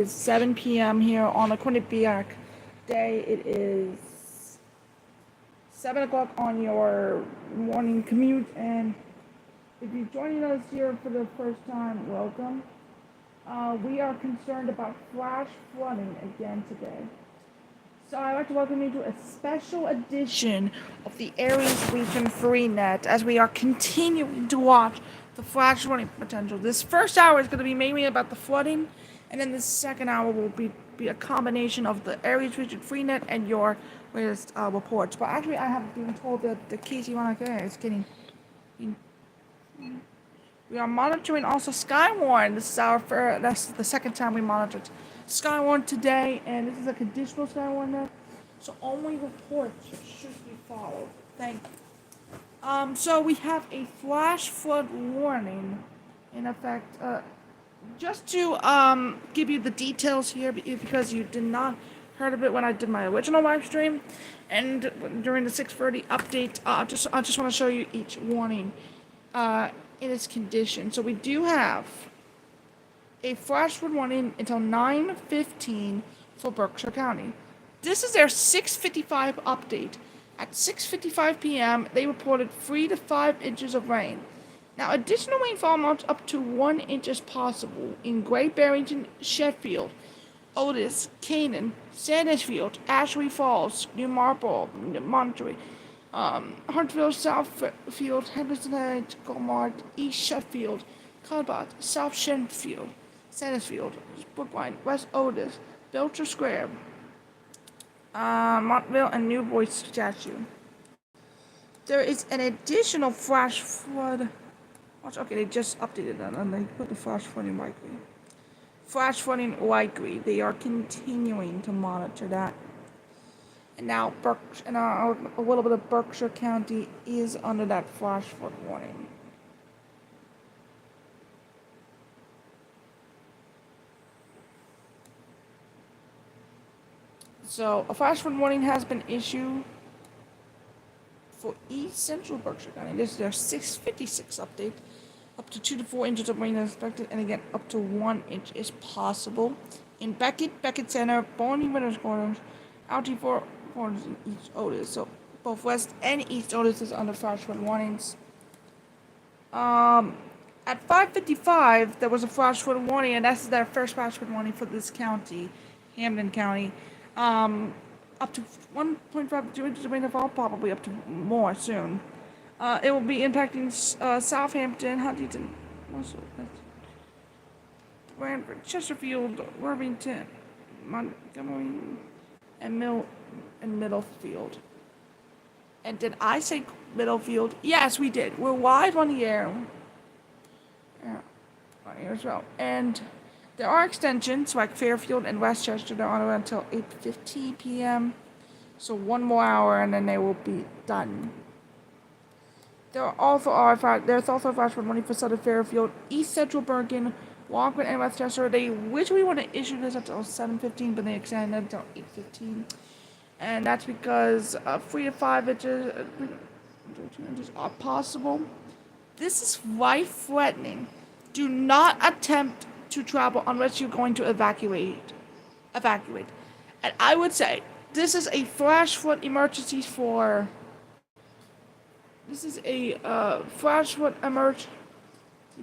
It's 7 p.m. here on a Quinnipiac day. It is 7 o'clock on your morning commute, and if you're joining us here for the first time, welcome. We are concerned about flash flooding again today. So I'd like to welcome you to a special edition of the Aries Region FreeNet as we are continuing to watch the flash flooding potential. This first hour is going to be mainly about the flooding, and then the second hour will be a combination of the Aries Region FreeNet and your latest reports. But actually, I have been told that the KC1 is getting. We are monitoring also Skywarn. That's the second time we monitored Skywarn today, and this is a conditional Skywarn now, so only reports should be followed. Thank you. So we have a flash flood warning in effect. Just to give you the details here, because you did not heard of it when I did my original live stream, and during the 6:30 update, I just want to show you each warning. In its condition. So we do have a flash flood warning until 9:15 for Berkshire County. This is their 6:55 update. At 6:55 p.m., they reported 3 to 5 inches of rain. Now, additional rainfall amounts up to 1 inch is possible in Great Barrington, Sheffield, Otis, Canaan, Sandusfield, Ashley Falls, New Marlborough, Monterey, Huntsville, Southfield, Henderson Heights, Gilmart, East Sheffield, Calbat, South Shenfield, Sandusfield, Brookline, West Otis, Belcher Square, Montville, and New Boys Statue. There is an additional flash flood. Okay, they just updated that and they put the flash flooding likely. Flash flooding likely. They are continuing to monitor that. And now, a little bit of Berkshire County is under that flash flood warning. So, a flash flood warning has been issued for East Central Berkshire County. This is their 6:56 update. Up to 2 to 4 inches of rain is expected, and again, up to 1 inch is possible. In Beckett Center, Bonnie Winners Corners, LT4 corners in East Otis. So both West and East Otis is under flash flood warnings. At 5:55, there was a flash flood warning, and that's their first flash flood warning for this county, Hamden County. Up to 1.5 to 2 inches of rainfall, probably up to more soon. It will be impacting Southampton, Huntington, Brantford, Chesterfield, Worthington, Montgomery, and Middlefield. And did I say Middlefield? Yes, we did. We're live on the air. Yeah, on the air as well. And there are extensions like Fairfield and Westchester. They're on until 8:15 p.m. So one more hour, and then they will be done. There's also a flash flood warning for Southern Fairfield, East Central Bergen, Walkman, and Westchester. They originally want to issue this until 7:15, but they extended it until 8:15. And that's because 3 to 5 inches are possible. This is life-threatening. Do not attempt to travel unless you're going to evacuate. And I would say this is a flash flood emergency for. This is a flash flood emergency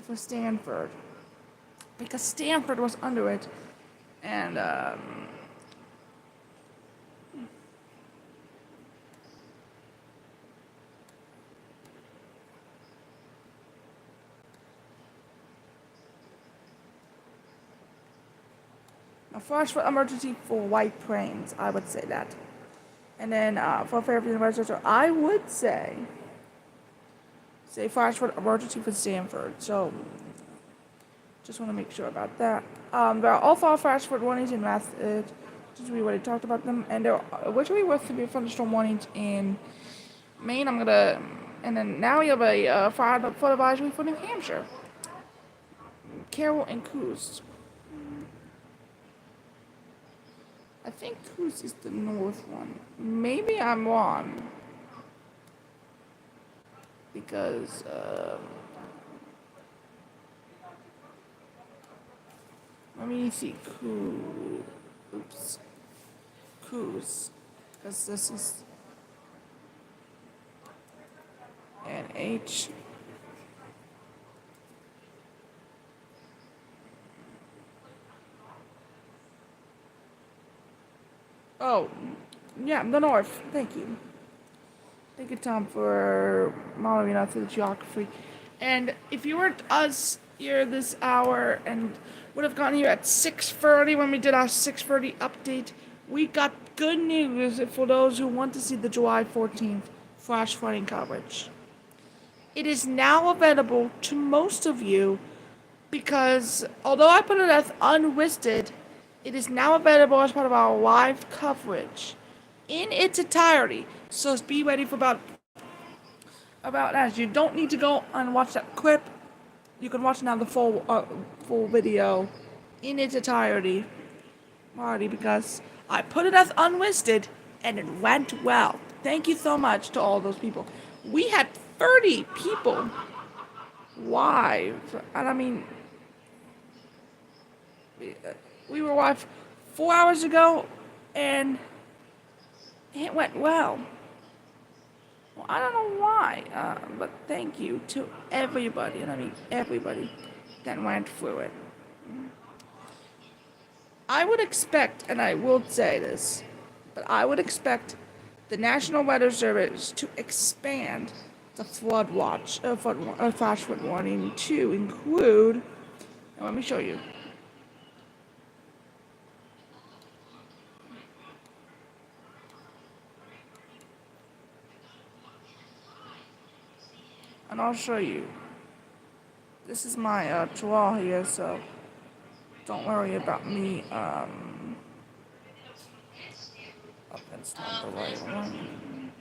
for Stanford, because Stanford was under it, and a flash flood emergency for White Plains, I would say that, and then for Fairfield and Westchester, I would say flash flood emergency for Stanford. So just want to make sure about that. There are also flash flood warnings in Massachusetts. We already talked about them, and there are originally were severe thunderstorm warnings in Maine. And then now we have a flood advisory for New Hampshire, Carroll and Coos. I think Coos is the north one. Maybe I'm wrong, because Let me see. Oops. Cruise. Because this is an H. Oh, yeah, the north. Thank you. Thank you, Tom, for modeling out through the geography. And if you weren't us here this hour and would have gotten here at 6:30 when we did our 6:30 update, we got good news for those who want to see the July 14th flash flooding coverage. It is now available to most of you because although I put it as unlisted, it is now available as part of our live coverage in its entirety. So be ready for about that. You don't need to go and watch that clip. You can watch now the full video in its entirety, already, because I put it as unlisted and it went well. Thank you so much to all those people. We had 30 people live, and I mean, we were live 4 hours ago, and it went well. Well, I don't know why, but thank you to everybody, and I mean everybody that went through it. I would expect, and I will say this, but I would expect the National Weather Service to expand the flood watch, flash flood warning to include. Now let me show you. And I'll show you. This is my draw here, so don't worry about me. Oh, that's not the right one.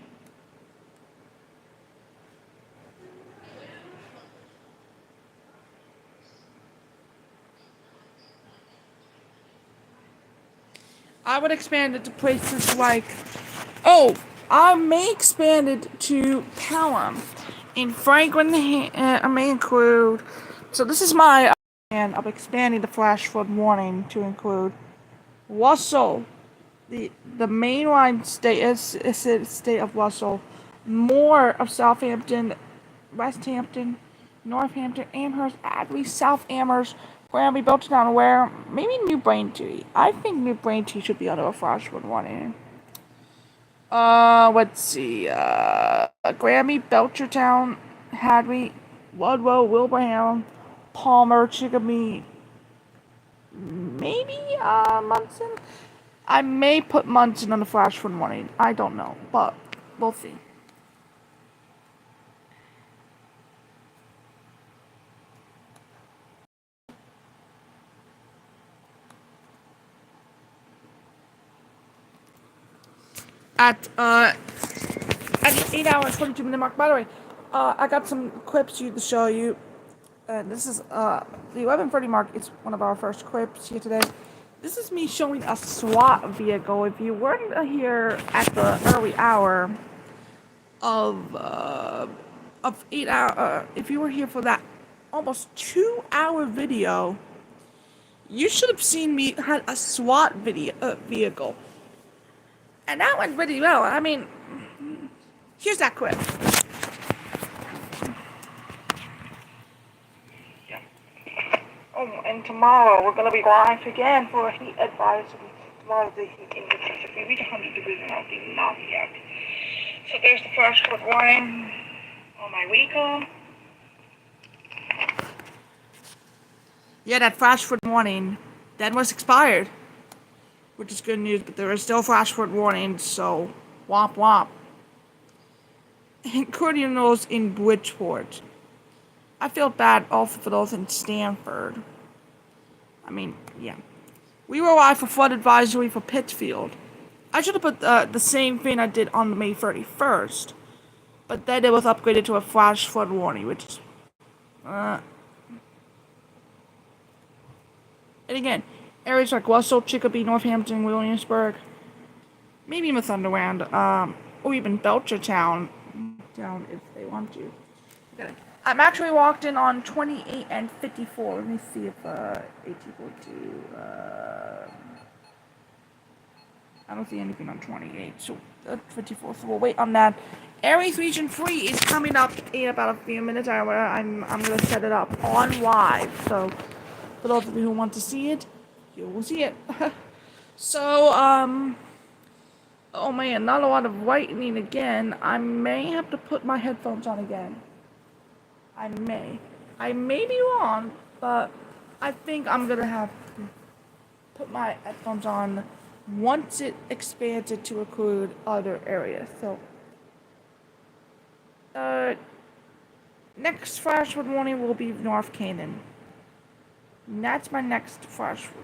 I would expand it to places like, I may expand it to Pelham. In Franklin, I may include, so this is my plan of expanding the flash flood warning to include Russell, the mainline state of Russell, more of Southampton, West Hampton, Northampton, Amherst, Adley, South Amherst, Granby, Belchertown, Ware, maybe New Braintree. I think New Braintree should be under a flash flood warning. Let's see, Granby, Belchertown, Hadley, Ludlow, Wilbraham, Palmer, Chicopee, maybe, Munson? I may put Munson on the flash flood warning. I don't know, but we'll see. At the 8 hour and 22 minute mark. By the way, I got some clips to show you. This is the 11:30 mark. It's one of our first clips here today. This is me showing a SWAT vehicle. If you weren't here at the early hour of 8 hour, if you were here for that almost 2 hour video, you should have seen me had a SWAT vehicle. And that went really well. I mean, here's that clip. Yeah. Oh, and tomorrow we're going to be live again for a heat advisory. Tomorrow the heat index, if we reach 100 degrees, and I'll be not yet. So there's the flash flood warning on my vehicle. Yeah, that flash flood warning, that was expired. Which is good news, but there is still flash flood warnings, so womp womp. Including those in Bridgeport. I feel bad also for those in Stanford. I mean, yeah. We were live for flood advisory for Pittsfield. I should have put the same thing I did on May 31st, but then it was upgraded to a flash flood warning, which is, and again, areas like Russell, Chicopee, Northampton, Williamsburg, maybe even Thunderland, or even Belchertown, if they want to. I'm actually walked in on 28 and 54. Let me see if 1842. I don't see anything on 28, so 54. So we'll wait on that. Aries Region 3 is coming up in about a few minutes. I'm gonna set it up on live. So for those of you who want to see it, you will see it. So oh man, not a lot of lightning again. I may have to put my headphones on again. I may. I may be wrong, but I think I'm gonna have to put my headphones on once it expands it to include other areas. So, next Flashwood warning will be North Canaan. And that's my next Flashwood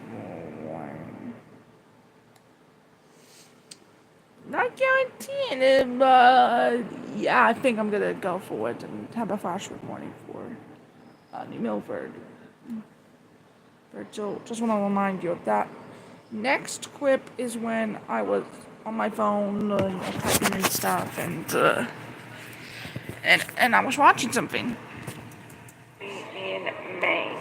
warning. Not guaranteeing it, but yeah, I think I'm gonna go for it and have a Flashwood warning for New Milford. So just want to remind you of that. Next clip is when I was on my phone, typing and stuff, and I was watching something in Maine.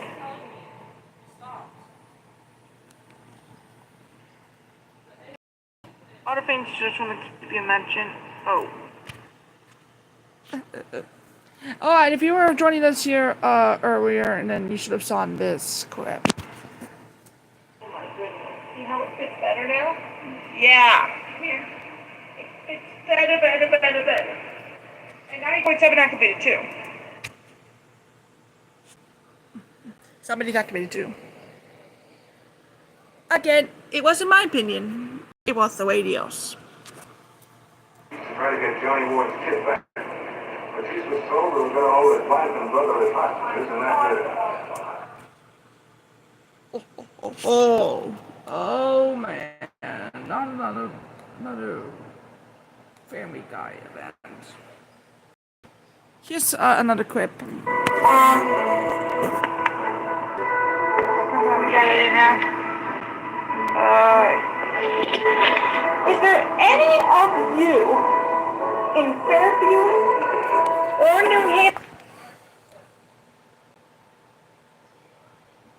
Other things just want to keep you mentioned. Oh. Alright, if you were joining us here earlier, and then you should have saw this clip. Oh my goodness. See how it fits better now? Yeah. Here. It's better. And 9.7 activated too. Somebody's activated too. Again, it wasn't my opinion. It was the radio's. Try to get Johnny Ward's kid back. But she was told we were going to hold his wife and brother as hostages, and that's it. Oh man. Not another Family Guy event. Here's another clip. Is there any of you in Fairview or New Hampshire?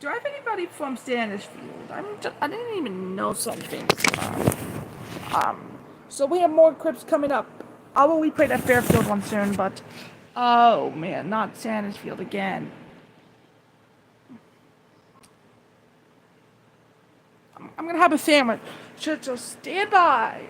Do I have anybody from Stannisfield? I didn't even know something. So we have more clips coming up. I will replay that Fairfield one soon, but oh man, not Stannisfield again. I'm gonna have a sandwich. So stand by.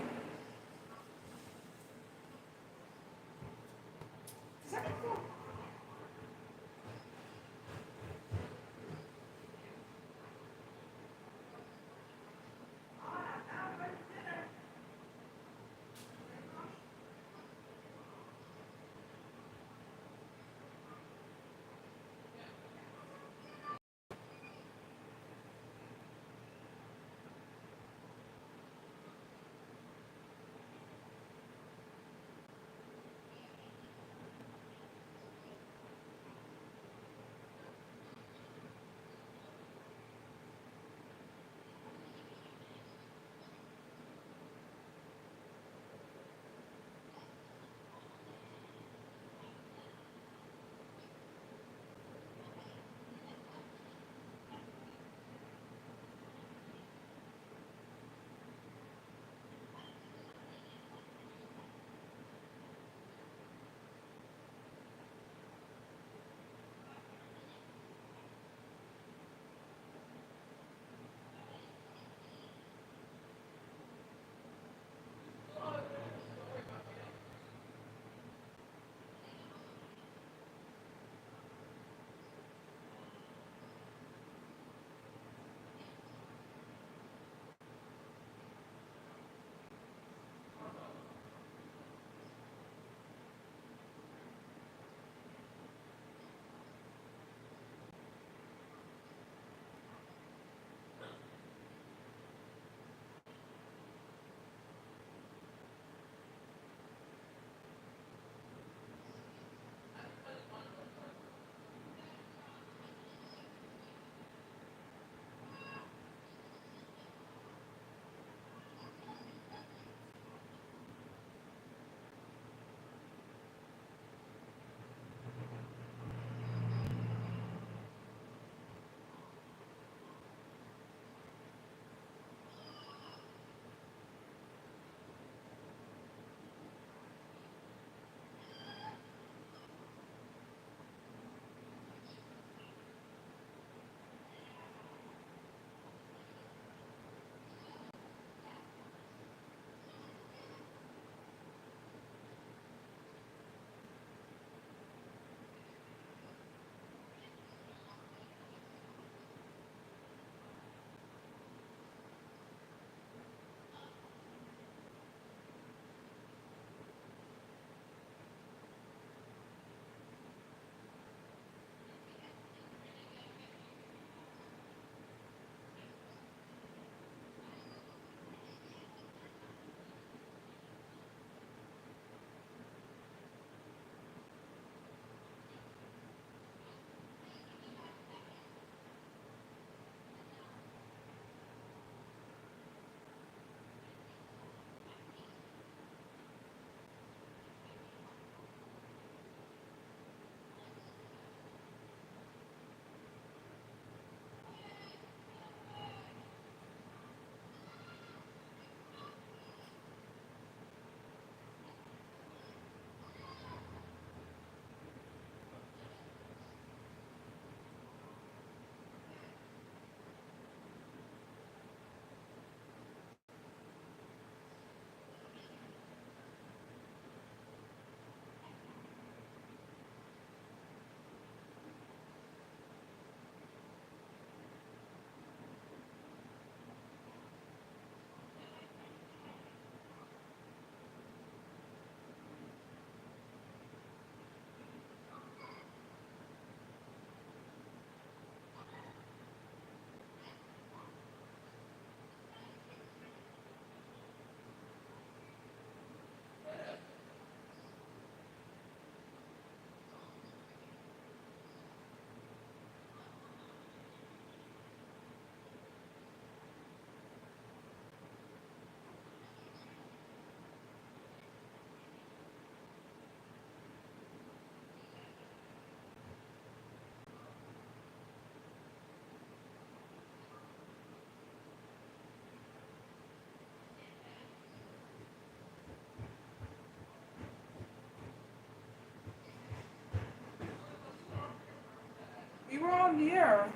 we're on the air.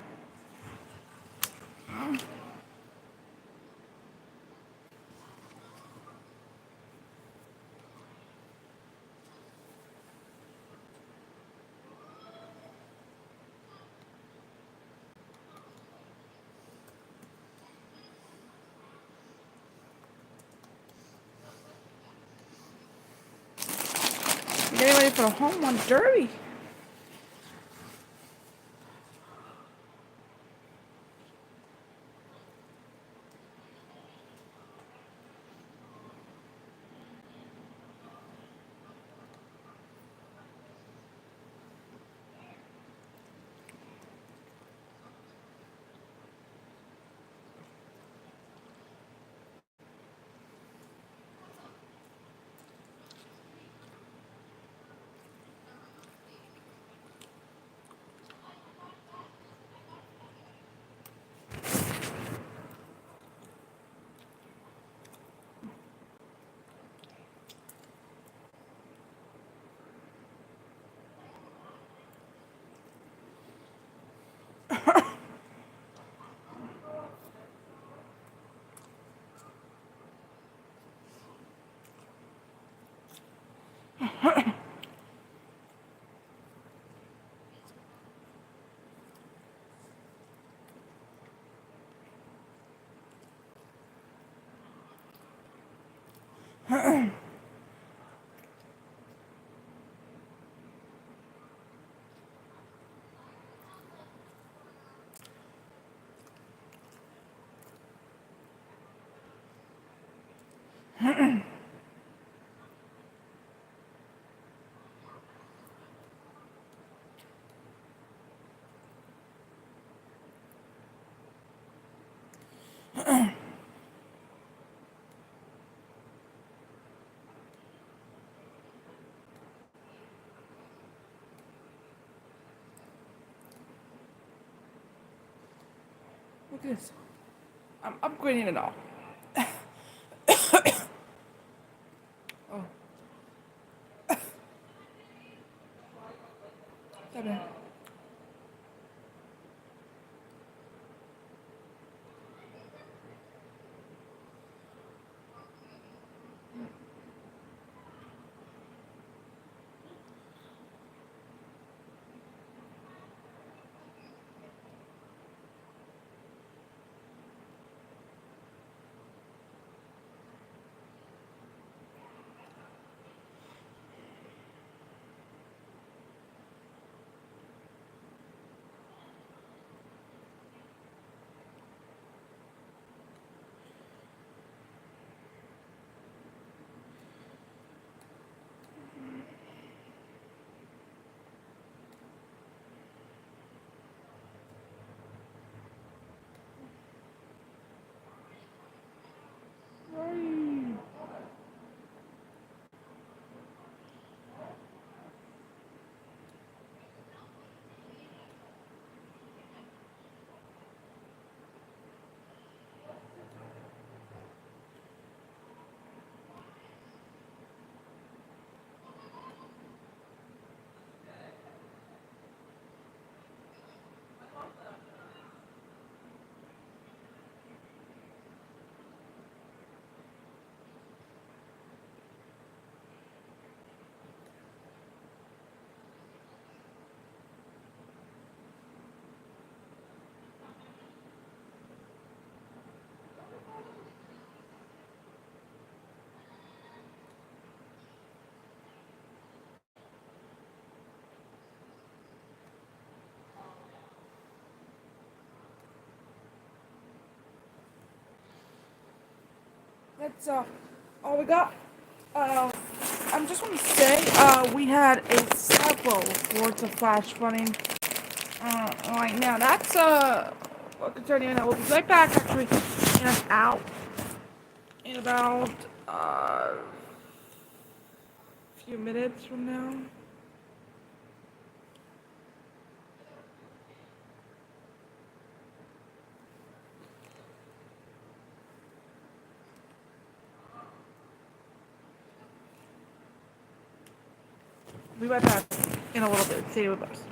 Getting ready for the home run derby. Look at this. I'm upgrading it all. Oh, stop it. Sorry. That's all we got. I'm just want to say we had a several reports of flash flooding right now. That's concerning that. We'll be right back actually in an hour. In about a few minutes from now. We'll be right back in a little bit. Stay with us.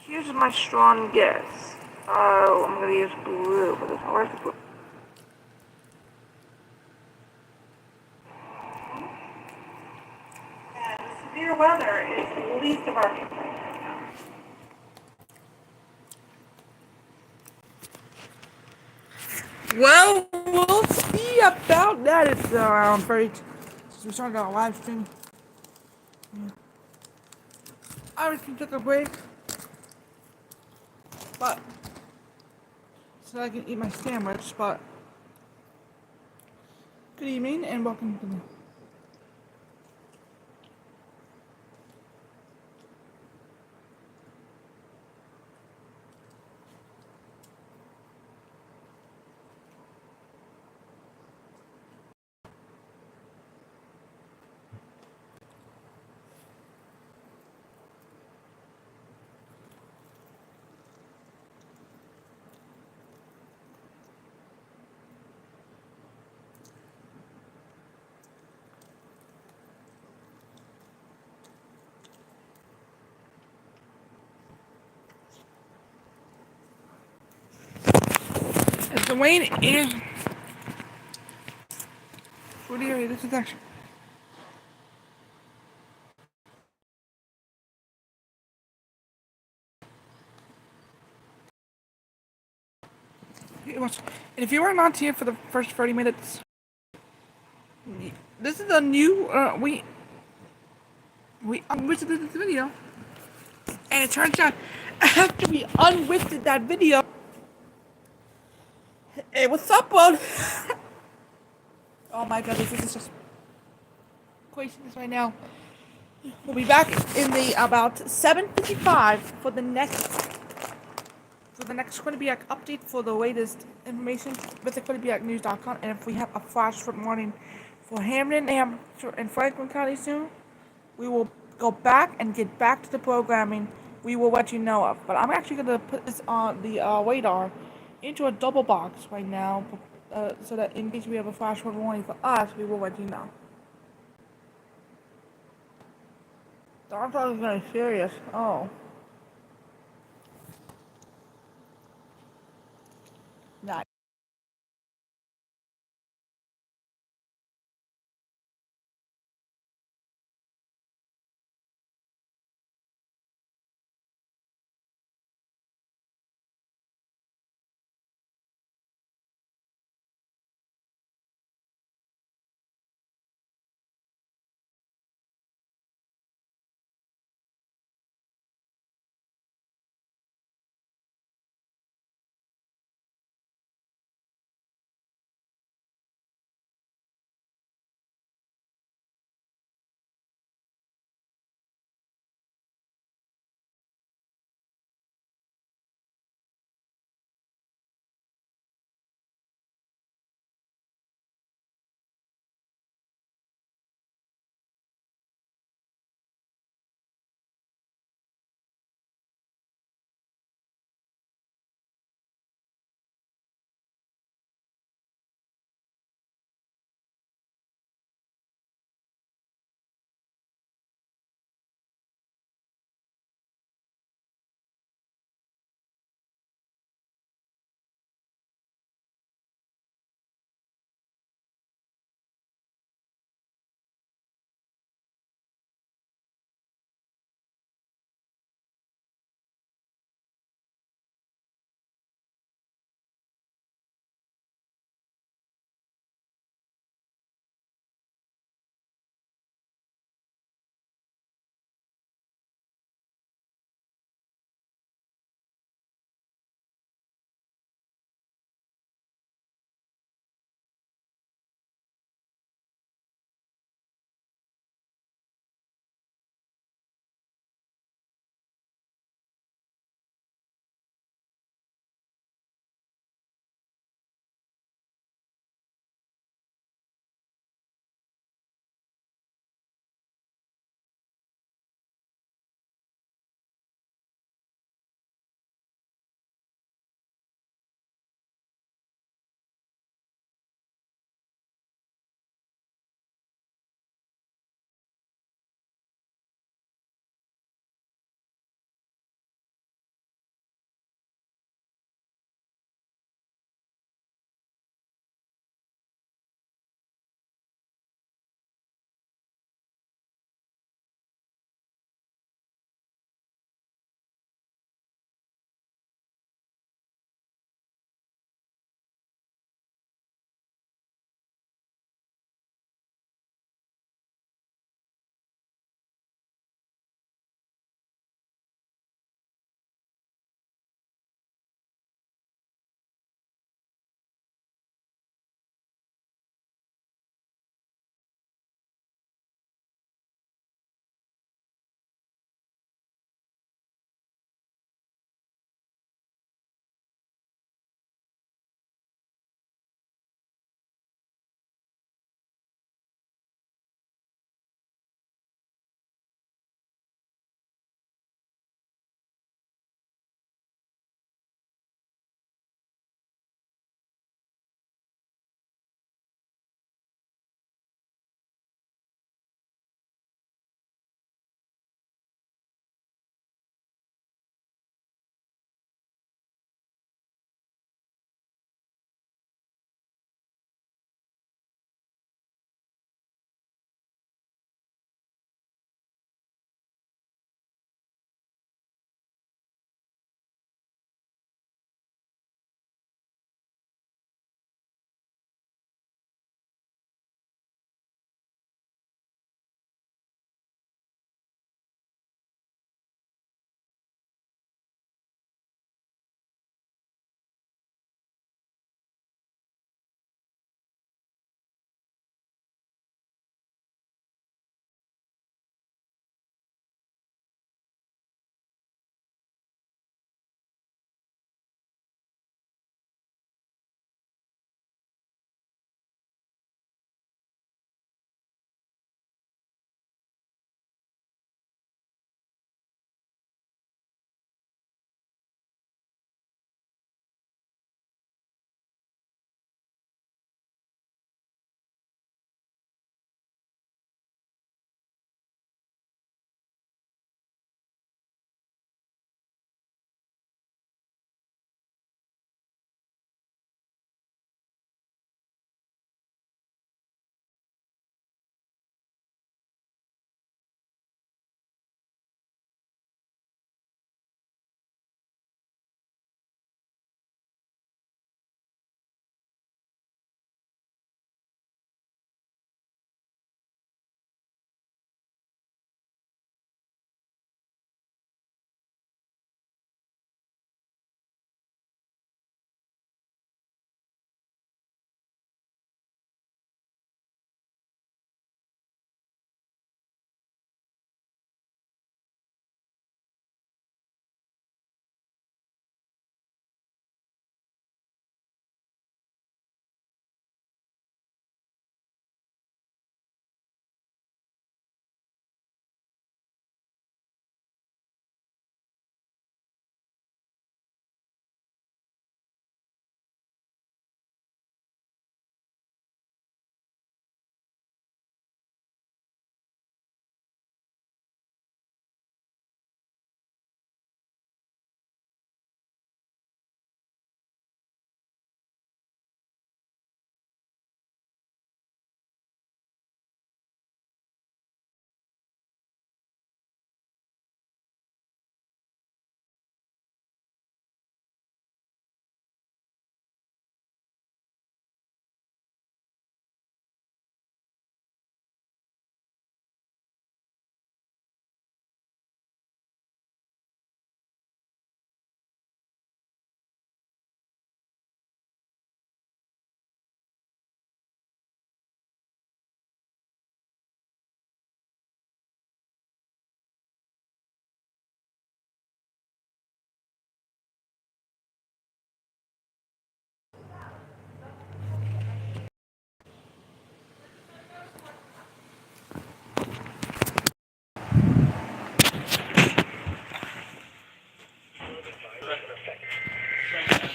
Here's my strong guess. Oh, I'm gonna use blue for this. Where's the blue? And severe weather is the least of our concerns right now. Well, we'll see about that. It's around very. Since we started our live stream, I was gonna take a break, but so I can eat my sandwich. But good evening and welcome to the. As the rain is. What do you? This is actually. And if you were not here for the first 30 minutes, this is a new. We unwisted this video, and it turns out after we unwisted that video, hey, what's up, bud? Oh my goodness, this is just craziness right now. We'll be back in the about 7:55 for the next Quinnipiac update for the latest information with the QuinnipiacNews.com. And if we have a flash flood warning for Hamden and Franklin County soon, we will go back and get back to the programming we will let you know of. But I'm actually going to put this on the radar into a double box right now, so that in case we have a flash flood warning for us, we will let you know. Dog talk is very serious. Oh. Not.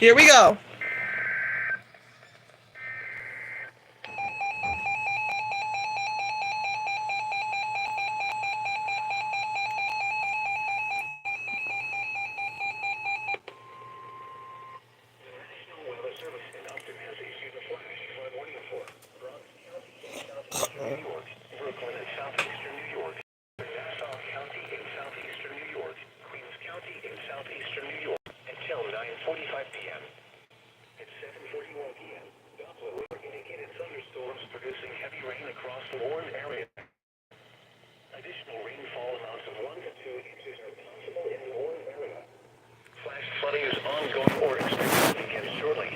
Here we go. Flooding is ongoing or expected to begin shortly.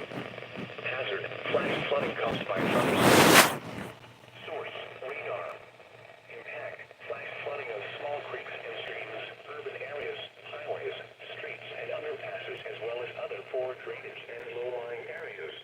Hazard, flash flooding caused by thunderstorms. Source, radar. Impact, flash flooding of small creeks and streams, urban areas, highways, streets, and underpasses, as well as other poor drainage and low-lying areas.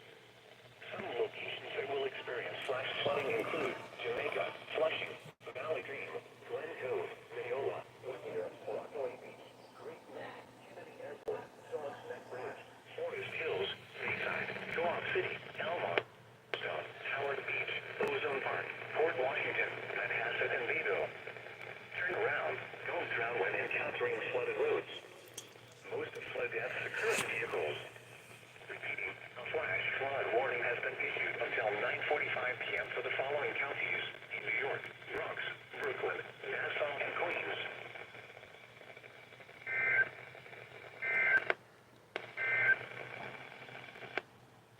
Some locations that will experience flash flooding include Jamaica, Flushing, Valley Green, Glen Cove, Mineola, Whittier, Rockaway Beach, Great Neck, Kennedy Airport, Salt Neck Bridge, Forest Hills, Bayside, Co-op City, Elmont, Stone, Howard Beach, Ozone Park, Port Washington, Manhasset, and Bayville. Turn around. Don't drown when encountering flooded roads. Most flood deaths occur in vehicles. Repeating, a flash flood warning has been issued until 9:45 p.m. for the following counties in New York, Bronx, Brooklyn, Nassau, and Queens.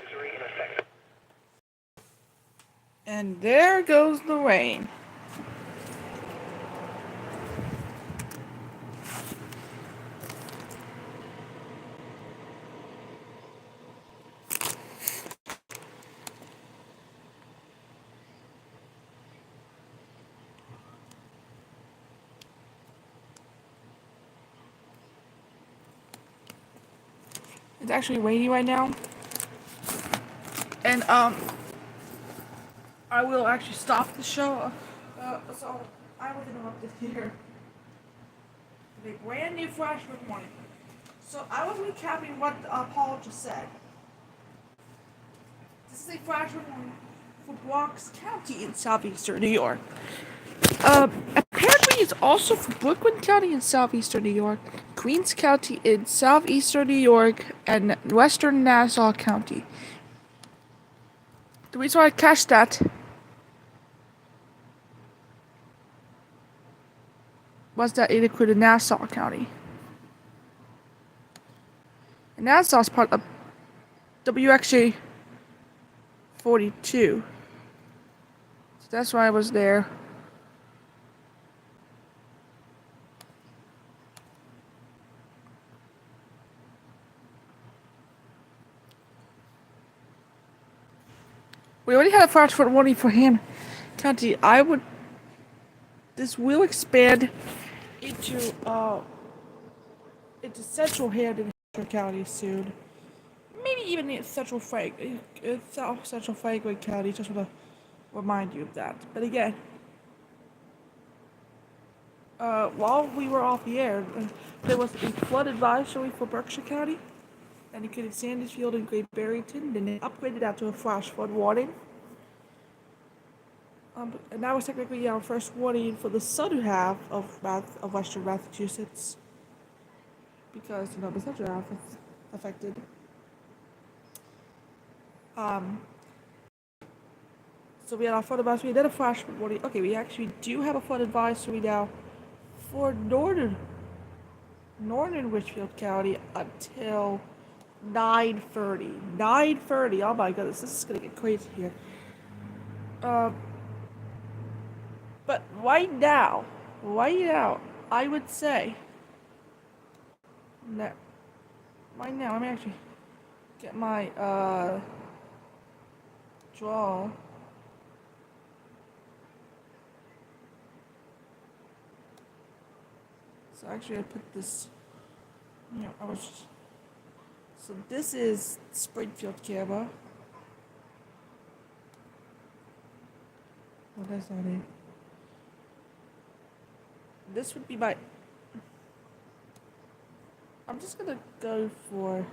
Missouri in effect. And there goes the rain. It's actually raining right now. And I will actually stop the show. So I was interrupted here. The brand new flash flood warning. So I was recapping what Paul just said. This is a flash flood warning for Bronx County in southeastern New York. Apparently it's also for Brooklyn County in southeastern New York, Queens County in southeastern New York, and western Nassau County. The reason why I catch that was that it included Nassau County. And Nassau is part of WXA 42. So that's why I was there. We already had a flash flood warning for Ham County. This will expand into central Hampton County soon. Maybe even in Central South Central Franklin County. Just want to remind you of that. But again, while we were off the air, there was a flood advisory for Berkshire County, and included Sandusfield and Great Barrington. Then they upgraded that to a flash flood warning. And that was technically our first warning for the southern half of western Massachusetts, because the central half is affected. So we had our flood advisory, then a flash flood warning. Okay, we actually do have a flood advisory now for northern Richfield County until 9:30. 9:30. Oh my goodness, this is gonna get crazy here. But right now, I would say that right now, let me actually get my draw. So actually, I put this. So this is Springfield camera. Well, that's not it. This would be my. I'm just gonna go for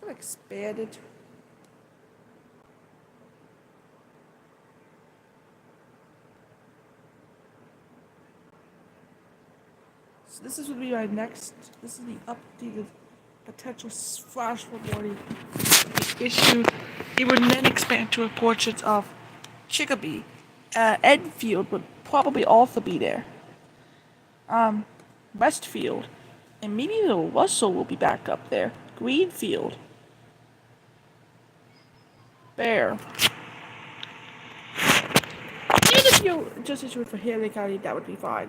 gonna expand it. So this is gonna be my next. This is the updated potential flash flood warning issued. It would then expand to a portions of Chicopee. Enfield would probably also be there. Westfield, and maybe Russell will be back up there. Greenfield, Bear. Even if you just issue it for Henry County, that would be fine.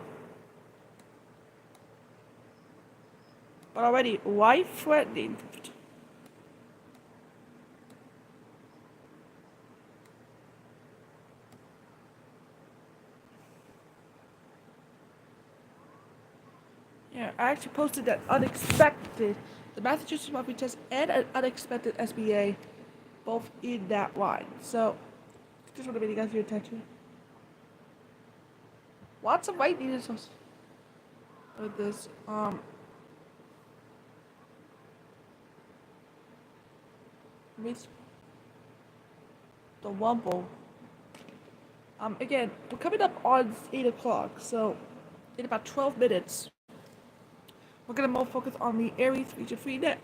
But already, life threatening. Yeah, I actually posted that unexpected, the Massachusetts Monthly Test and an unexpected SBA, both in that line. So, just want to bring you guys your attention. Lots of white needles with this. With the Wumble. Again, we're coming up on 8 o'clock, so in about 12 minutes, we're gonna more focus on the Aries Region Free Net.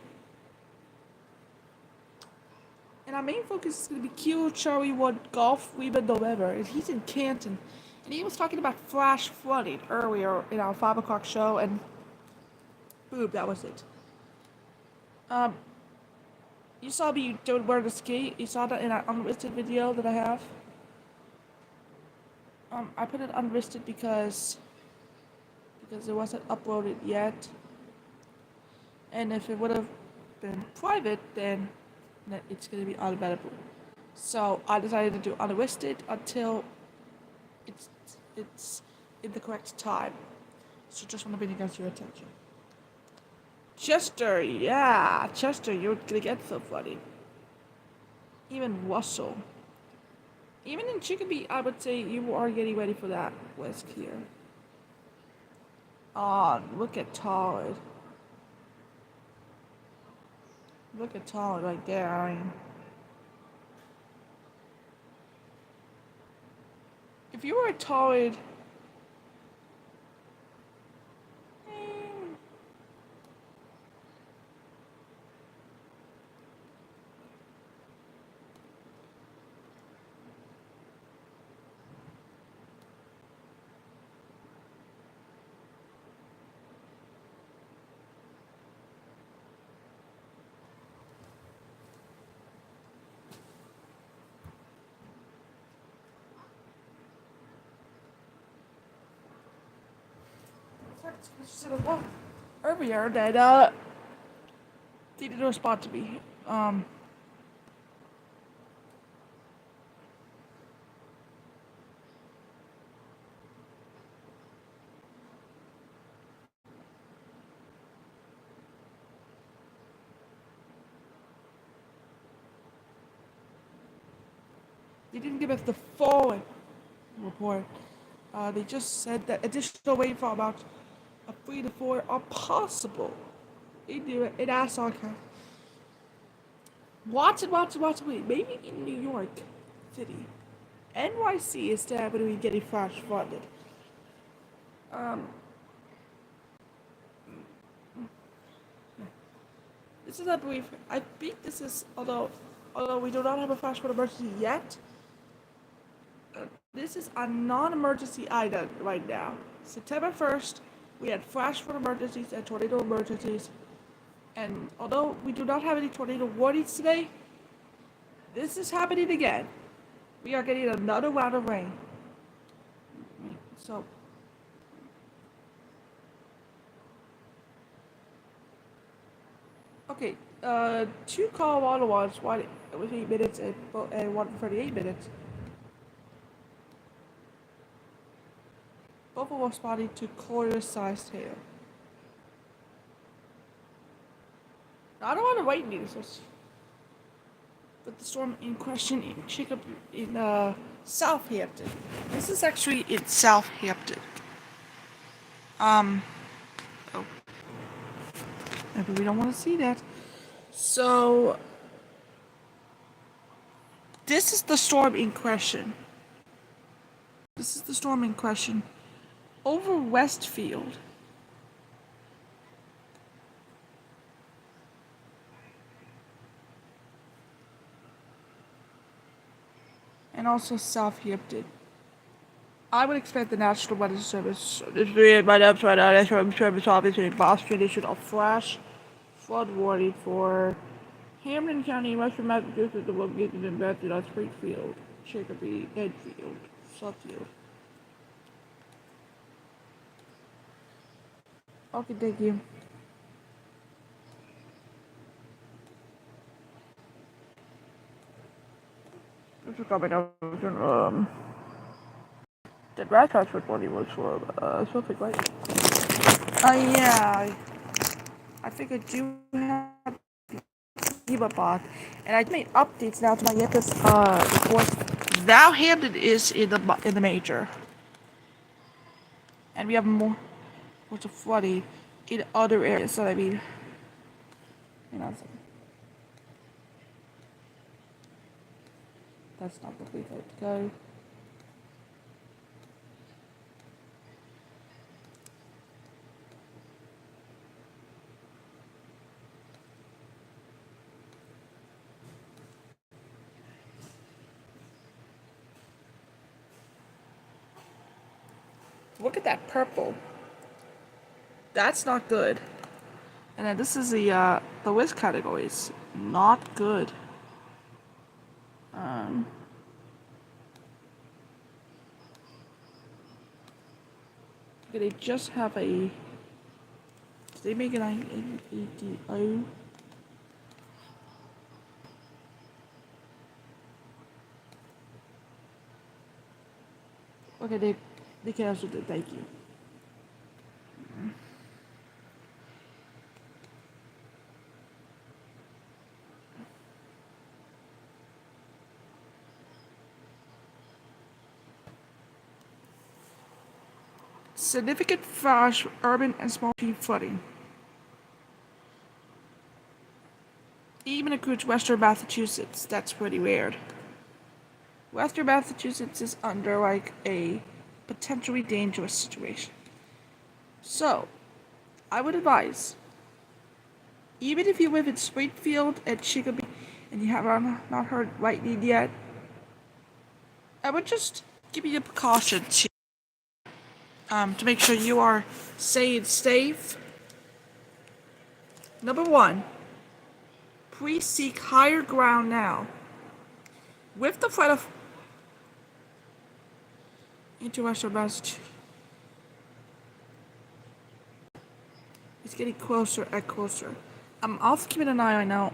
And our main focus is gonna be Q Charlie 1 Golf Reba November, and he's in Canton. And he was talking about flash flooding earlier in our 5 o'clock show, and boom, that was it. You saw me doing where to skate. You saw that in an unlisted video that I have. I put it unlisted because it wasn't uploaded yet. And if it would have been private, then it's gonna be unavailable. So I decided to do unlisted until it's in the correct time. So just want to bring you guys your attention. Chester, yeah, Chester, you're gonna get so funny. Even Russell. Even in Chicopee, I would say you are getting ready for that whisk here. Oh, look at Tollard. Look at Tollard right there. I mean, if you were a Tollard, earlier that they didn't respond to me. They didn't give us the full report. They just said that additional rainfall amounts of 3 to 4 are possible in Nassau County. Watch it, wait. Maybe in New York City. NYC is definitely getting flash flooded. This is, I believe, I think this is, although we do not have a flash flood emergency yet, this is a non-emergency item right now. September 1st, we had flash flood emergencies and tornado emergencies. And although we do not have any tornado warnings today, this is happening again. We are getting another round of rain. So, okay, 2 Colorado ones, one with 8 minutes and one for 38 minutes. Both of them responding to quarter-sized hail. Now, I don't want to wait news, but the storm in question in Southampton. This is actually in Southampton. Oh, maybe we don't want to see that. So this is the storm in question. This is the storm in question. Over Westfield. And also Southampton. I would expect the National Weather Service to be by upside down National Service Office in Boston issued a flash flood warning for Hamilton County, Western Massachusetts, the located in Bethesda, Springfield, Chicopee, Edgefield, Suffield. Okay, thank you. This is coming up. The grass transport money was for something right. Yeah. I think I do have Bot, and I made updates now to my Yetis report. Southampton is in the major, and we have more reports of flooding in other areas. So I mean, you know, that's not the place I have to go. Look at that purple. That's not good. And then this is the risk categories. Not good. They just have a. Did they make an IADO? Okay, they can also do. Thank you. Significant flash, urban and small street flooding. Even includes Western Massachusetts. That's pretty weird. Western Massachusetts is under like a potentially dangerous situation. So, I would advise, even if you live in Springfield and Chicopee and you have not heard lightning yet, I would just give you a precaution to make sure you are staying safe. Number one, please seek higher ground now. With the threat of into Western Massachusetts, it's getting closer and closer. I'm also keeping an eye on now.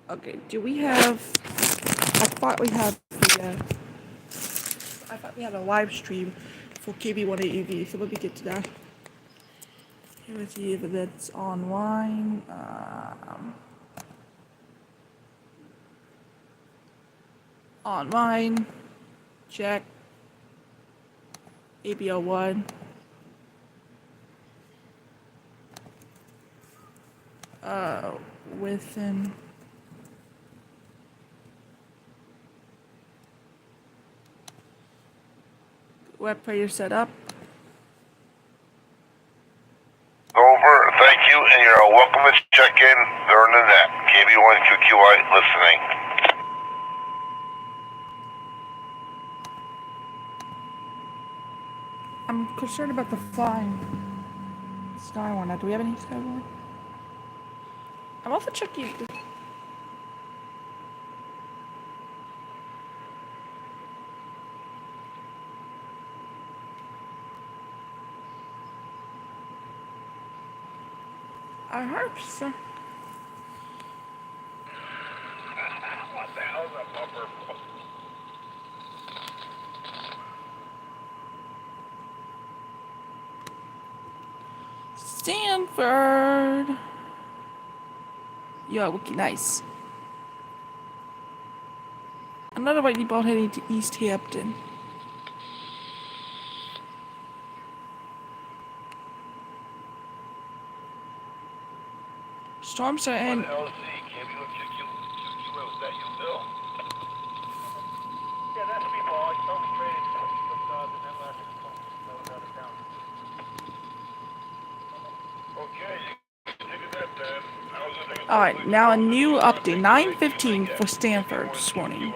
Okay, do we have? I thought we had a live stream for KB1AEV, so let me get to that. Let's see if that's online. Online. Check. ABL1. Within. Web player set up. Over, thank you, and you're welcome to check in. They're in the net. KB1QQI listening. I'm concerned about the flying Skywarn. Now, do we have any Skywarn? I'm also checking. I hope so. What the hell's a bumper? Stanford. Yo, looking nice. Another lightning bolt heading to East Hampton. Storms are in. LZ, KBO2QA, was that you, Bill? Yeah, that's me, Paul. I told me traded with the net last week. I was out of town. Okay, you can take that then. I was gonna take a All right, now a new update. 9:15 for Stanford this morning.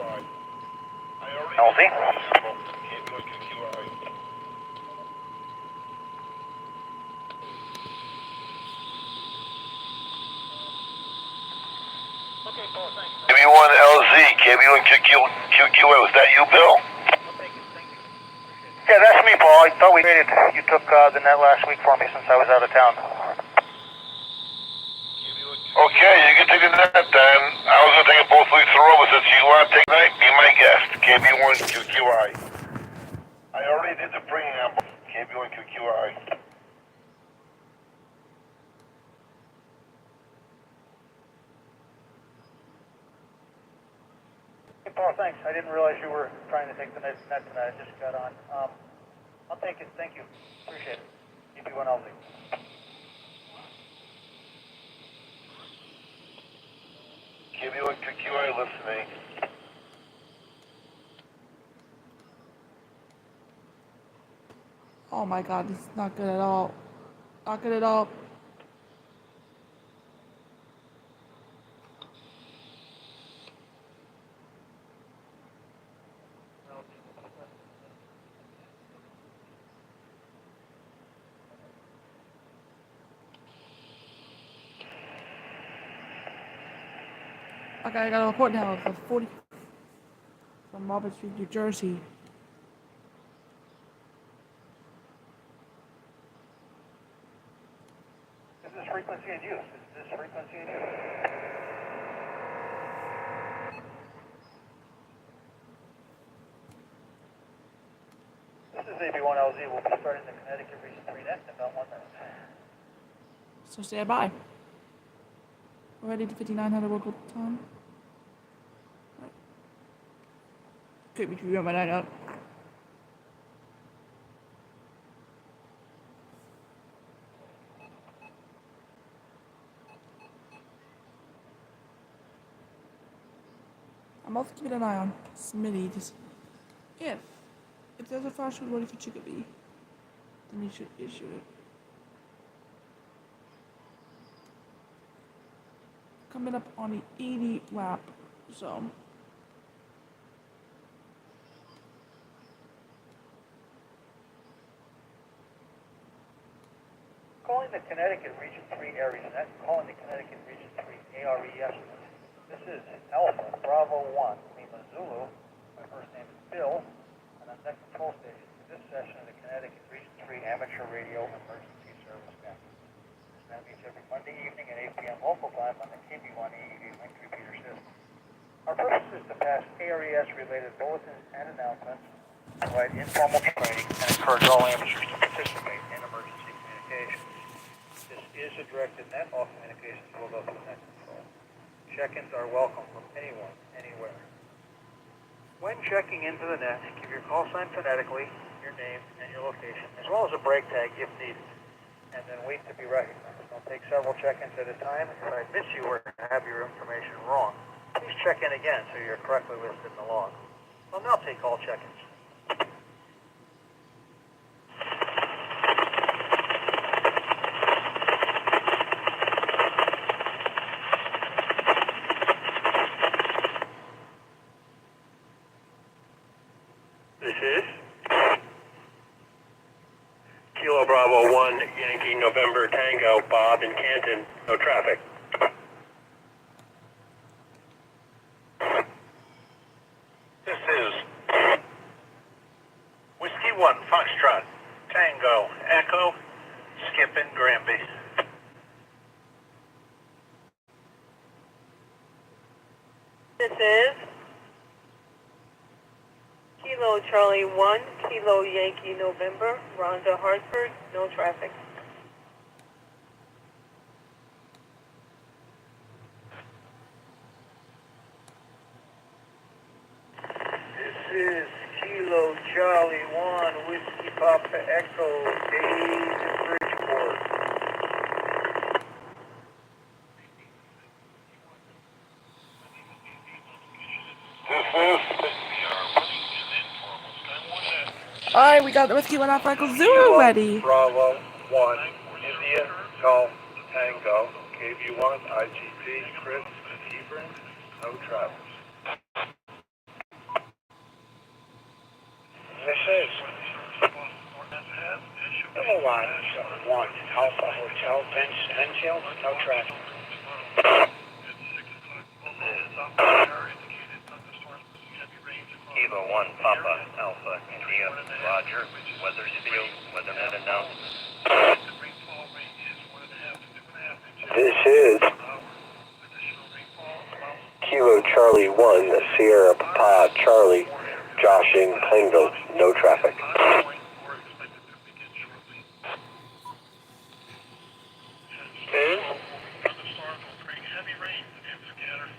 LZ? Okay, Paul, thanks. KB1 LZ, KB1 QQA, was that you, Bill? I'll take it. Thank you. Yeah, that's me, Paul. I thought we traded. You took the net last week for me since I was out of town. Okay, you can take the net then. I was gonna take it both weeks in a row, but since you want to take the night, be my guest. KB1 QQI. I already did the preamble. KB1 QQI. Hey, Paul, thanks. I didn't realize you were trying to take the net tonight. I just got on. I'll take it. Thank you. Appreciate it. EP1 LZ. KB1 QQI listening. Oh my God, this is not good at all. Not good at all. Okay, I got a report now of 40 from Robert Street, New Jersey. This is frequency in use. This is frequency in use. This is AB1 LZ. We'll be starting the Connecticut Region 3 net in about 1 minute. So stand by. We're ready to 5900 local time. Could be true, but I don't. I'm also keeping an eye on Smitty. Just if there's a flash ready for Chicopee, then you should issue it. Coming up on the 80 WAP zone. Calling the Connecticut Region 3 area net, calling the Connecticut Region 3 ARES. This is Alpha Bravo 1, Lima Zulu. My first name is Bill, and I'm net control station for this session of the Connecticut Region 3 Amateur Radio Emergency Service Net. This net meets every Monday evening at 8 p.m. local time on the KB1 AED link repeater system. Our purpose is to pass ARES-related bulletins and announcements, provide informal training, and encourage all amateurs to participate in emergency communications. This is a directed net. All communications will go through net control. Check-ins are welcome from anyone, anywhere. When checking into the net, give your call sign phonetically, your name, and your location, as well as a break tag if needed, and then wait to be recognized. Don't take several check-ins at a time. If I miss you or have your information wrong, please check in again so you're correctly listed in the log. I'll now take all check-ins. This is Kilo Bravo 1, Yankee November Tango, Bob in Canton, no traffic. This is Whiskey 1, Foxtrot, Tango, Echo, Skip in Granby. This is Kilo Charlie 1, Kilo Yankee November, Rhonda Hartford, no traffic. This is Kilo Charlie 1, Whiskey Papa Echo, Dave in Bridgeport. got the Whiskey 1 Alpha Echo Zulu ready. Bravo 1, India, Golf, Tango, KV1, IGP, Chris, Hebron, no traffic. This is Line 1, Alpha Hotel, Penfield, no traffic. Kilo 1, Papa, Alpha, India, Roger, Weathersfield, weatherman announcement. This is Kilo Charlie 1, Sierra Papa Charlie, Joshing, Plainville, no traffic.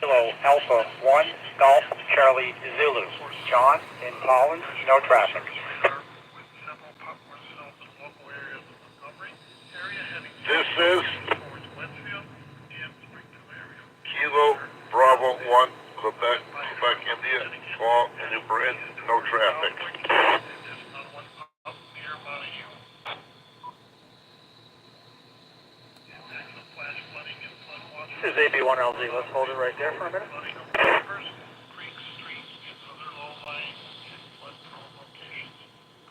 Kilo Alpha 1, Golf, Charlie Zulu, John in Collins, no traffic. This is Kilo Bravo 1, Quebec, India, Fall, New Britain, no traffic. This is AB1LZ, let's hold it right there for a minute.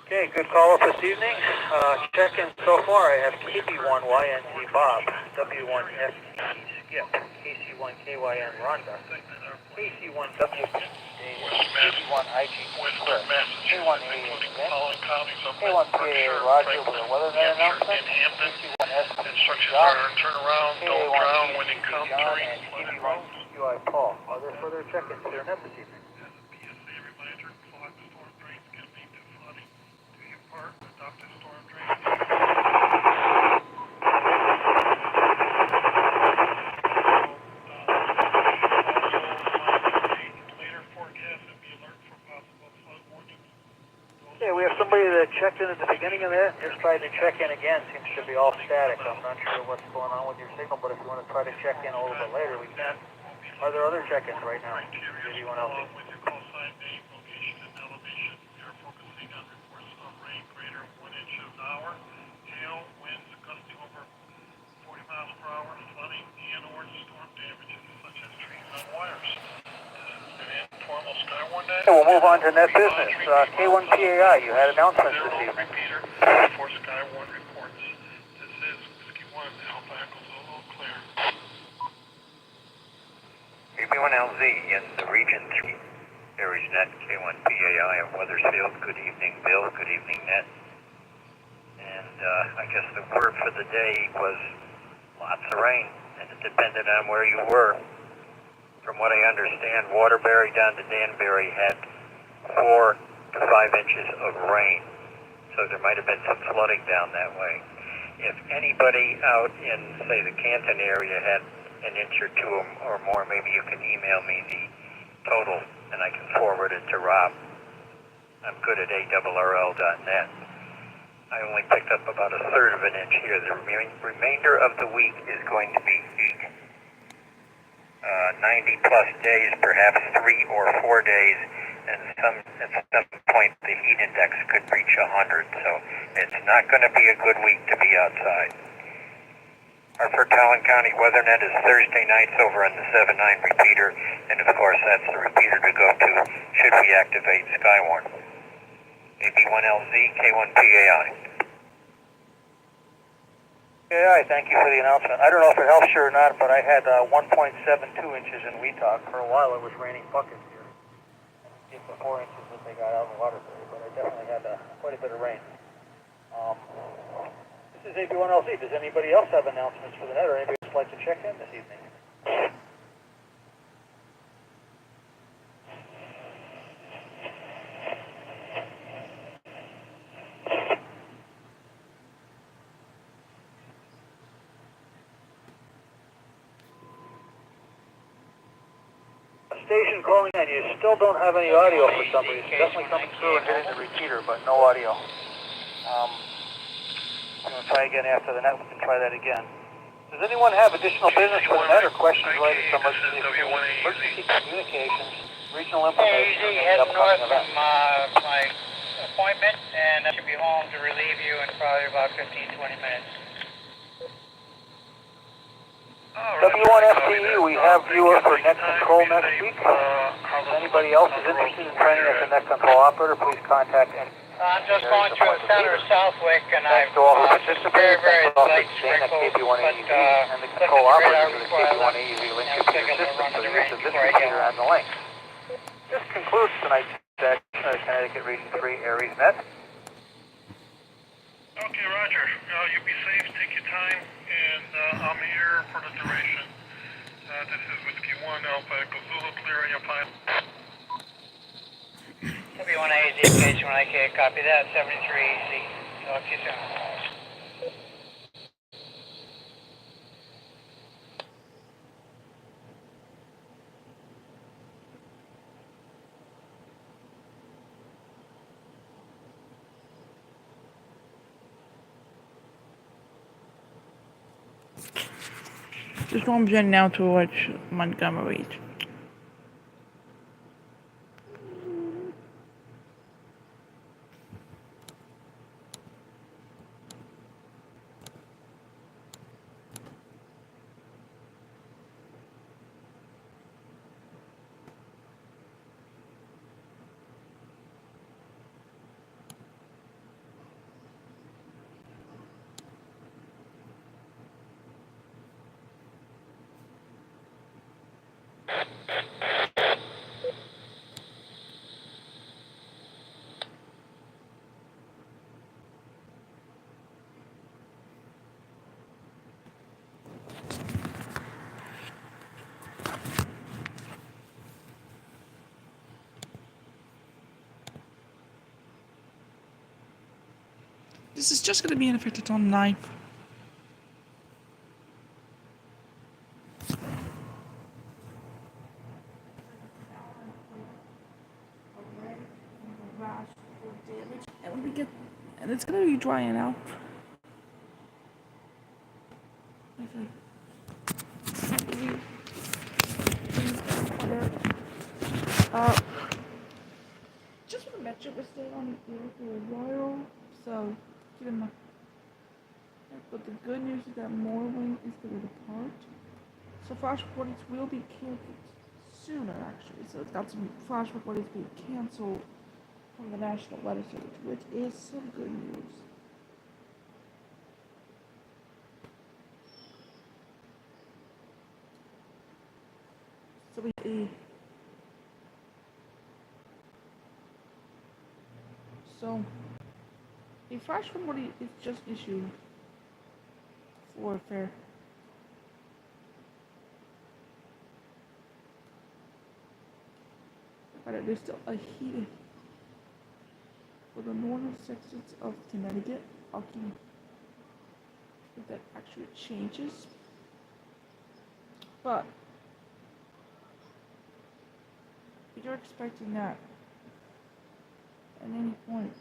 Okay, good call up this evening. Check-in so far, I have KB1YNT Bob, W1FT Skip, KC1KYN Rhonda, KC1W KC1IG Cliff, K1AA K1PA Roger with a weatherman announcement, KC1S John, KA1 when it comes John, and KB1QI Paul. Are there further check-ins for your net this evening? Okay, we have somebody that checked in at the beginning of that, just tried to check in again, seems to be all static. I'm not sure what's going on with your signal, but if you want to try to check in a little bit later, we can. Are there other check-ins right now? Anyone else? Okay, we'll move on to net business. K1PAI, you had announcements this evening. For Sky One reports. This is Whiskey 1, Alpha Echo Zulu, clear. AB1LZ in the Region 3, Aries Net, K1PAI of Weathersfield. Good evening, Bill. Good evening, Net. And I guess the word for the day was lots of rain, and it depended on where you were. From what I understand, Waterbury down to Danbury had 4 to 5 inches of rain, so there might have been some flooding down that way. If anybody out in, say, the Canton area had an inch or 2 or more, maybe you can email me the total, and I can forward it to Rob. I'm good at ARRL.net. I only picked up about 1/3 of an inch here. The remainder of the week is going to be heat. 90 plus days, perhaps 3 or 4 days, and at some point the heat index could reach 100, so it's not going to be a good week to be outside. Hartford Talon County WeatherNet is Thursday nights over on the 7-9 repeater, and of course that's the repeater to go to should we activate Skywarn. AB1LZ, K1PAI. PAI, thank you for the announcement. I don't know if it helps you or not, but I had 1.72 inches in Weetalk. For a while it was raining buckets here. Get the 4 inches that they got out in Waterbury, but I definitely had quite a bit of rain. This is AB1LZ. Does anybody else have announcements for the net, or anybody else like to check in this evening? Station calling in. You still don't have any audio for some reason. Definitely coming through and hitting the repeater, but no audio. I'm going to try again after the net. We can try that again. Does anyone have additional business for the net or questions related to emergency communications, regional information, and the upcoming event? My appointment, and I should be home to relieve you in probably about 15, 20 minutes. W1FTE, we have viewer for net control next week. If anybody else is interested in training as a net control operator, please contact any. I'm just going through the center of Southwick, and I'm very, very light sprinkles, but and the control operator for the KB1AEV link to your system, so use of this computer and the link. This concludes tonight's Connecticut Region 3 Aries Net. Okay, Roger. You be safe, take your time, and I'm here for the duration. This is Whiskey 1 Alpha Echo Zulu, clear on your pilot. W1AZ, KH1IK, copy that, 73EC. Talk to you soon. Just one gen now towards Montgomery. This is just going to be in effect on 9th. And when we get, and it's going to be drying out. Just want to mention we're staying on the air for a while, so keep in mind. But the good news is that Morrowind is going to depart. So flash recordings will be canceled sooner, actually. So it's got some flash recordings being canceled from the National Weather Service, which is some good news. So a flash recording is just issued for fair. But there's still a heated for the northern sections of Connecticut. I'll keep if that actually changes. But if you're expecting that at any point,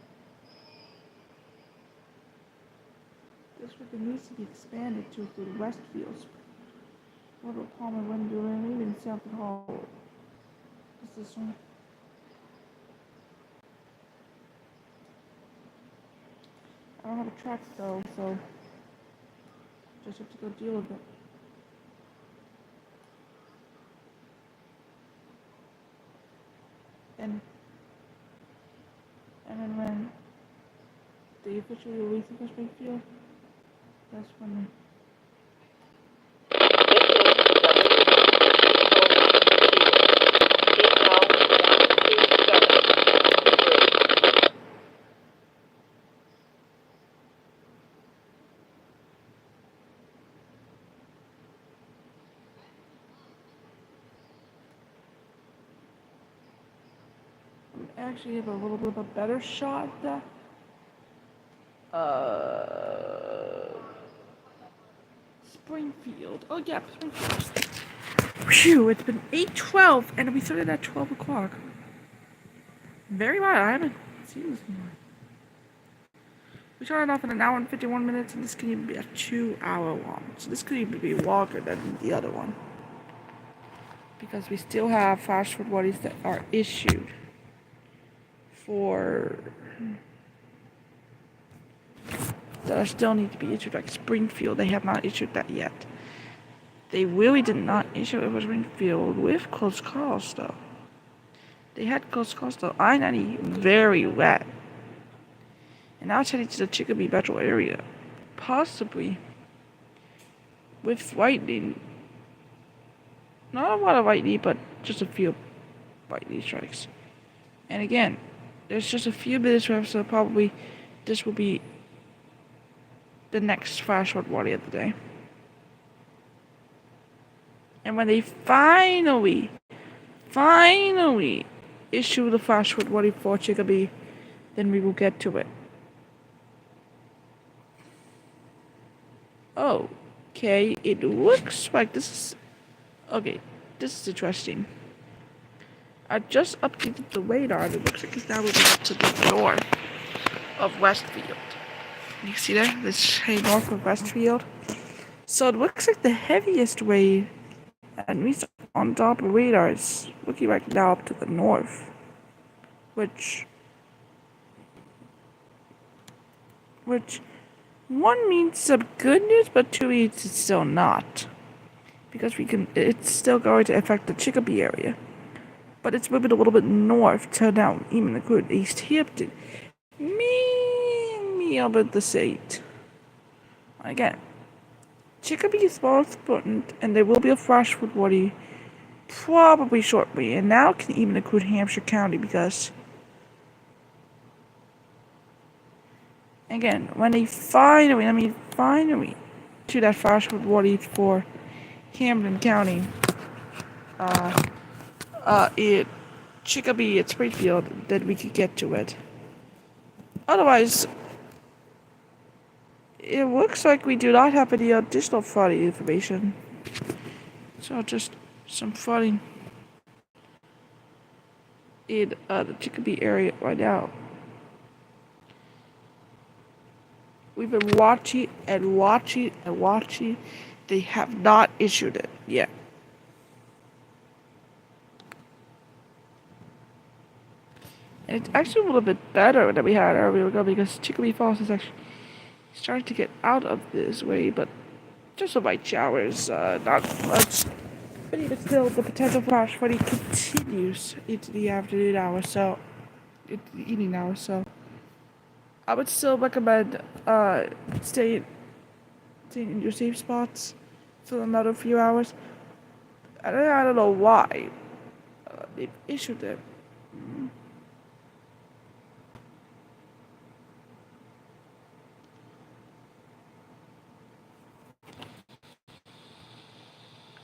this river needs to be expanded to include Westfields, Little Palmer, Windsor, and even Sanford Hall. This is one. I don't have a track though, so just have to go deal with it. And then when they officially release the Springfield, that's when actually have a little bit of a better shot at that. Springfield. Oh yeah, Springfield. Phew, it's been 8:12 and we started at 12 o'clock. Very well, I haven't seen this morning. We started off in an hour and 51 minutes and this could even be a 2-hour one. So this could even be longer than the other one. Because we still have fast forward bodies that are issued for that are still need to be issued, like Springfield. They have not issued that yet. They really did not issue it for Springfield with close calls though. They had close calls though. I-90 very wet. And now it's heading to the Chicopee metro area. Possibly with lightning. Not a lot of lightning, but just a few lightning strikes. And again, there's just a few minutes left, so probably this will be the next flash flood warning of the day. And when they finally issue the flash flood warning for Chicopee, then we will get to it. Okay, it looks like this is... Okay, this is interesting. I just updated the radar and it looks like it's now moving up to the north of Westfield. You see that? This is north of Westfield. So it looks like the heaviest wave, at least on top of the radar, is looking right now up to the north. Which one means some good news, but two means it's still not. Because it's still going to affect the Chicopee area. But it's moving a little bit north to now even include East Hampton. Me about the state. Again, Chicopee is most important, and there will be a flash flood warning probably shortly. And now can even include Hampshire County because, again, when they finally to that flash flood warning for Camden County, Chicopee at Springfield, then we could get to it. Otherwise, it looks like we do not have any additional flooding information. So just some flooding in the Chicopee area right now. We've been watching and watching and watching. They have not issued it yet. And it's actually a little bit better than we had earlier ago because Chicopee Falls is actually starting to get out of this way, but just some light showers, not much. But even still, the potential flash flooding continues into the afternoon hours, so into the evening hours. So I would still recommend staying in your safe spots for another few hours. I don't know why they've issued it.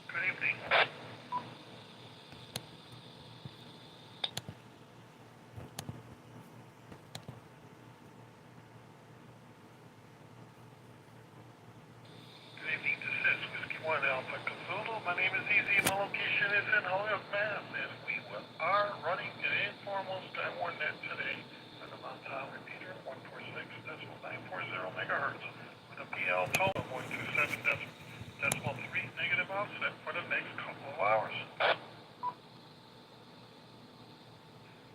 Good evening. Good evening, this is Whiskey 1 Alpha Cthulhu. My name is Easy and my location is in Holyoke, Mass. And we are running an informal Skywarn net today on the Mount Tower repeater 146.940 megahertz with a PL total of 127.3 negative offset for the next couple of hours.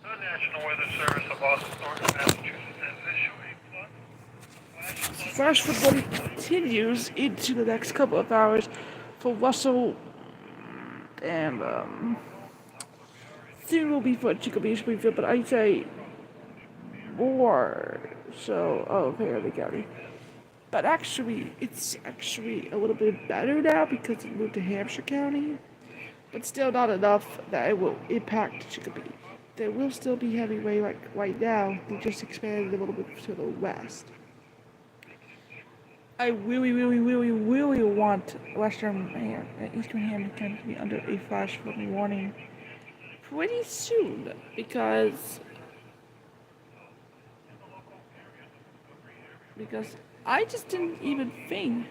The National Weather Service of Boston, Massachusetts has issued a Flash flood warning continues into the next couple of hours for Russell and soon will be for Chicopee Springfield, but I'd say more so of Harley County. But actually, it's actually a little bit better now because it moved to Hampshire County, but still not enough that it will impact Chicopee. There will still be heavy rain like right now. They just expanded a little bit to the west. I really want Eastern Hampton County to be under a flash flood warning pretty soon because I just didn't even think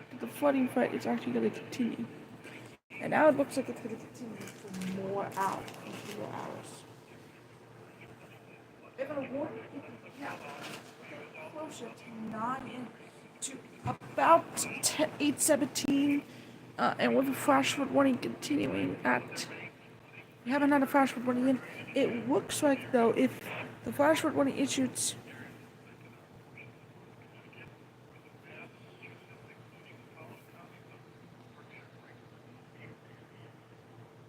that the flooding threat is actually going to continue. And now it looks like it's going to continue for more hours. If a warning closer to 9 to about 8:17, and with a flash flood warning continuing at We haven't had a flash flood warning in. It looks like though, if the flash flood warning issued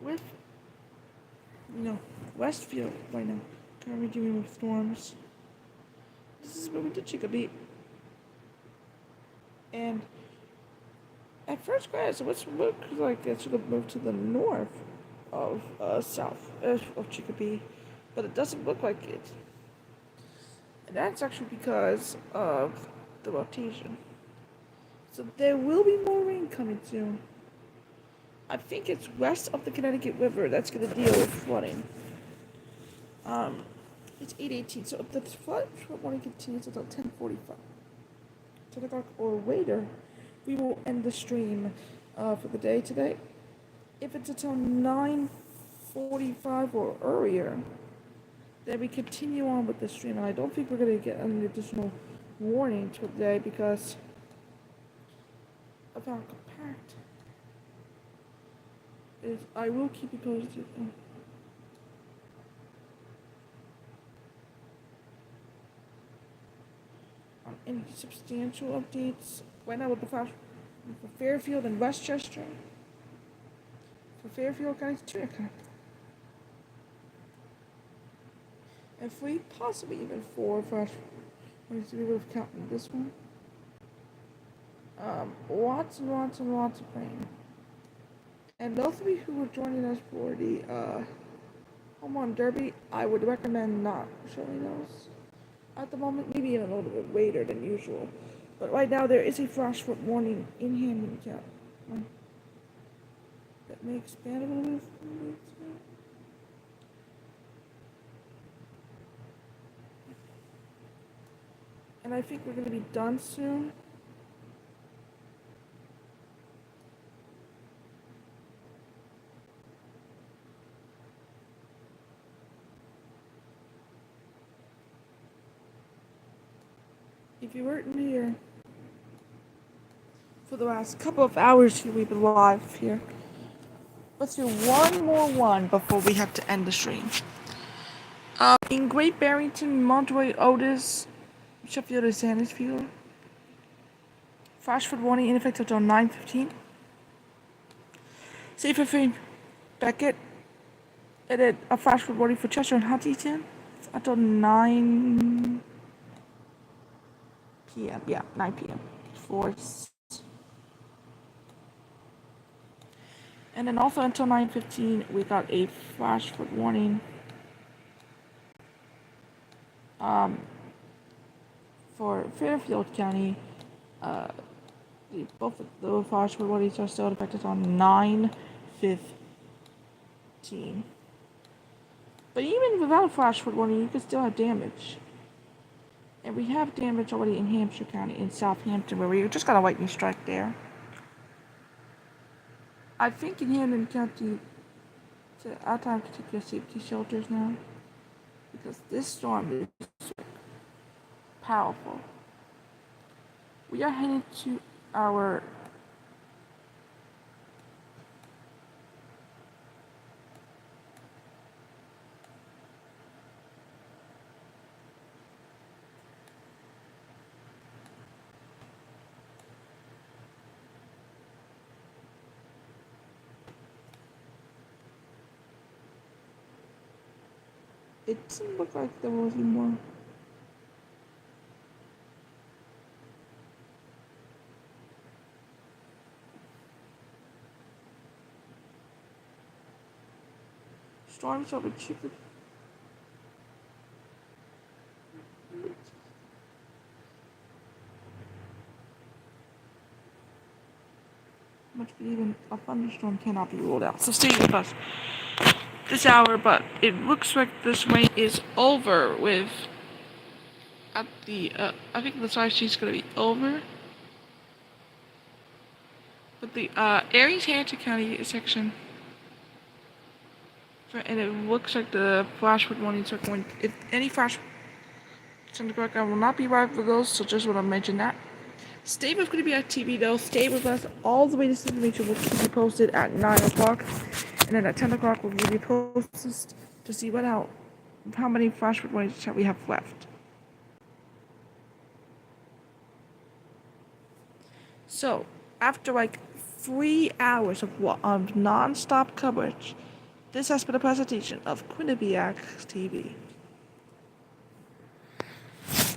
with, Westfield right now, currently dealing with storms. This is moving to Chicopee. And at first glance, it looks like it should have moved to the north of south of Chicopee, but it doesn't look like it. And that's actually because of the rotation. So there will be more rain coming soon. I think it's west of the Connecticut River that's going to deal with flooding. It's 8:18, so if the flood warning continues until 10:45, 10 o'clock or later, we will end the stream for the day today. If it's until 9:45 or earlier, then we continue on with the stream. And I don't think we're going to get any additional warnings for the day because of how compact it is. I will keep you posted. On any substantial updates right now with the flash for Fairfield and Westchester. For Fairfield County, Tunica. And 3, possibly even 4 flash. What is we would have counted this one? Lots and lots and lots of rain. And those of you who are joining us for the home run derby, I would recommend not showing those at the moment, maybe even a little bit later than usual. But right now there is a flash flood warning in Hamden County. That may expand a little bit. And I think we're going to be done soon. If you weren't here for the last couple of hours here, we've been live here. Let's do one more one before we have to end the stream. In Great Barrington, Monterey, Otis, Sheffield, and Sandusfield. Flash flood warning in effect until 9:15. Safer Beckett. And then a flash flood warning for Chester and Huntington until 9 p.m. Yeah, 9 p.m. And then also until 9:15, we got a flash flood warning. For Fairfield County, both of the flash flood warnings are still effective on 9:15. But even without a flash flood warning, you could still have damage. And we have damage already in Hampshire County, in Southampton, where we just got a lightning strike there. I think in Hampden County, our time to take your safety shelters now, because this storm is powerful. We are headed to our it doesn't look like there was any more. Storms over Chicopee. Much even a thunderstorm cannot be ruled out. So stay with us this hour, but it looks like this rain is over with at the I think the size sheet's gonna be over. But the Aries Hampton County section, and it looks like the flash flood warnings are going. If any flash I will not be right for those, so just want to mention that. Stay with Gonna Be TV though. Stay with us all the way. This information will keep you posted at 9 o'clock. And then at 10 o'clock, we'll give you posts to see how many flash warnings we have left. So, after like 3 hours of non-stop coverage, this has been a presentation of Quinnipiac TV.